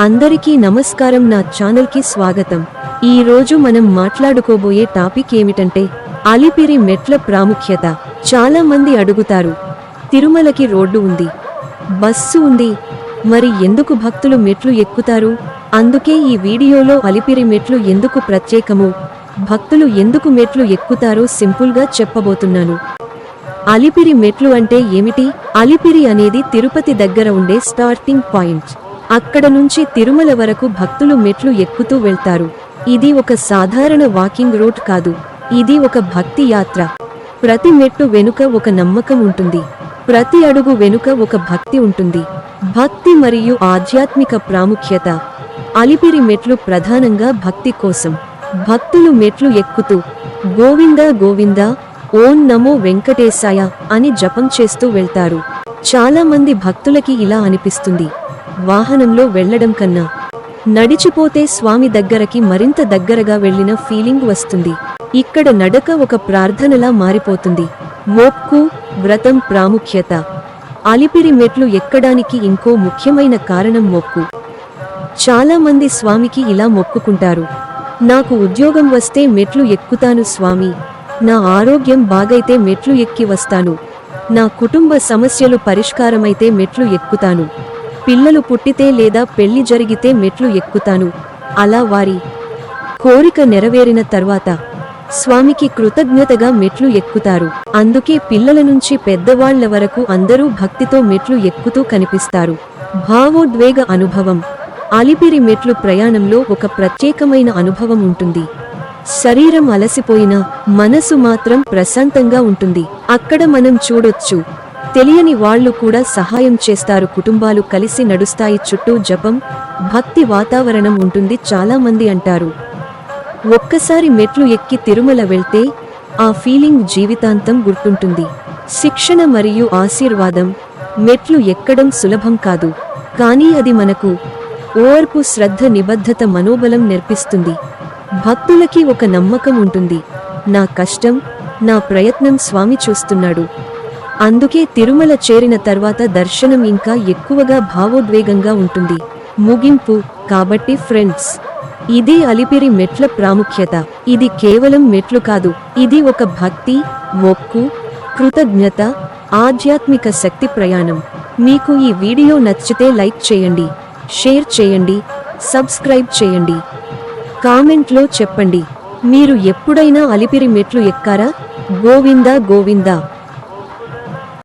అందరికీ నమస్కారం, నా ఛానల్ కి స్వాగతం. ఈ రోజు మనం మాట్లాడుకోబోయే టాపిక్ ఏమిటంటే అలిపిరి మెట్ల ప్రాముఖ్యత. చాలా మంది అడుగుతారు, తిరుమలకి రోడ్డు ఉంది, బస్సు ఉంది, మరి ఎందుకు భక్తులు మెట్లు ఎక్కుతారు? అందుకే ఈ వీడియోలో అలిపిరి మెట్లు ఎందుకు ప్రత్యేకమో, భక్తులు ఎందుకు మెట్లు ఎక్కుతారో సింపుల్ గా చెప్పబోతున్నాను. అలిపిరి మెట్లు అంటే ఏమిటి? అలిపిరి అనేది తిరుపతి దగ్గర ఉండే స్టార్టింగ్ పాయింట్. అక్కడ నుంచి తిరుమల వరకు భక్తులు మెట్లు ఎక్కుతూ వెళ్తారు. ఇది ఒక సాధారణ వాకింగ్ రూట్ కాదు, ఇది ఒక భక్తి యాత్ర. ప్రతి మెట్టు వెనుక ఒక నమ్మకం ఉంటుంది, ప్రతి అడుగు వెనుక ఒక భక్తి ఉంటుంది. భక్తి మరియు ఆధ్యాత్మిక ప్రాముఖ్యత. అలిపిరి మెట్లు ప్రధానంగా భక్తి కోసం. భక్తులు మెట్లు ఎక్కుతూ గోవింద గోవింద, ఓం నమో వెంకటేశాయ అని జపం చేస్తూ వెళ్తారు. చాలా మంది భక్తులకి ఇలా అనిపిస్తుంది, వాహనంలో వెళ్లడం కన్నా నడిచిపోతే స్వామి దగ్గరకి మరింత దగ్గరగా వెళ్లిన ఫీలింగ్ వస్తుంది. ఇక్కడ నడక ఒక ప్రార్థనలా మారిపోతుంది. మొక్కు, వ్రతం ప్రాముఖ్యత. అలిపిరి మెట్లు ఎక్కడానికి ఇంకో ముఖ్యమైన కారణం మొక్కు. చాలా మంది స్వామికి ఇలా మొక్కుకుంటారు, నాకు ఉద్యోగం వస్తే మెట్లు ఎక్కుతాను స్వామి, నా ఆరోగ్యం బాగైతే మెట్లు ఎక్కి వస్తాను, నా కుటుంబ సమస్యలు పరిష్కారమైతే మెట్లు ఎక్కుతాను, పిల్లలు పుట్టితే లేదా పెళ్లి జరిగితే మెట్లు ఎక్కుతాను. అలా వారి కోరిక నెరవేరిన తర్వాత స్వామికి కృతజ్ఞతగా మెట్లు ఎక్కుతారు. అందుకే పిల్లల నుంచి పెద్దవాళ్ల వరకు అందరూ భక్తితో మెట్లు ఎక్కుతూ కనిపిస్తారు. భావోద్వేగ అనుభవం. అలిపిరి మెట్లు ప్రయాణంలో ఒక ప్రత్యేకమైన అనుభవం ఉంటుంది. శరీరం అలసిపోయినా మనసు మాత్రం ప్రశాంతంగా ఉంటుంది. అక్కడ మనం చూడొచ్చు, తెలియని వాళ్ళు కూడా సహాయం చేస్తారు, కుటుంబాలు కలిసి నడుస్తాయి, చుట్టూ జపం, భక్తి వాతావరణం ఉంటుంది. చాలా మంది అంటారు, ఒక్కసారి మెట్లు ఎక్కి తిరుమల వెళ్తే ఆ ఫీలింగ్ జీవితాంతం గుర్తుంటుంది. శిక్షణ మరియు ఆశీర్వాదం. మెట్లు ఎక్కడం సులభం కాదు, కానీ అది మనకు ఓర్పు, శ్రద్ధ, నిబద్ధత, మనోబలం నేర్పిస్తుంది. భక్తులకి ఒక నమ్మకం ఉంటుంది, నా కష్టం, నా ప్రయత్నం స్వామి చూస్తున్నాడు. అందుకే తిరుమల చేరిన తర్వాత దర్శనం ఇంకా ఎక్కువగా భావోద్వేగంగా ఉంటుంది. ముగింపు. కాబట్టి ఫ్రెండ్స్, ఇదే అలిపిరి మెట్ల ప్రాముఖ్యత. ఇది కేవలం మెట్లు కాదు, ఇది ఒక భక్తి, మొక్కు, కృతజ్ఞత, ఆధ్యాత్మిక శక్తి ప్రయాణం. మీకు ఈ వీడియో నచ్చితే లైక్ చేయండి, షేర్ చేయండి, సబ్స్క్రైబ్ చేయండి. కామెంట్లో చెప్పండి, మీరు ఎప్పుడైనా అలిపిరి మెట్లు ఎక్కారా? గోవిందా గోవిందా.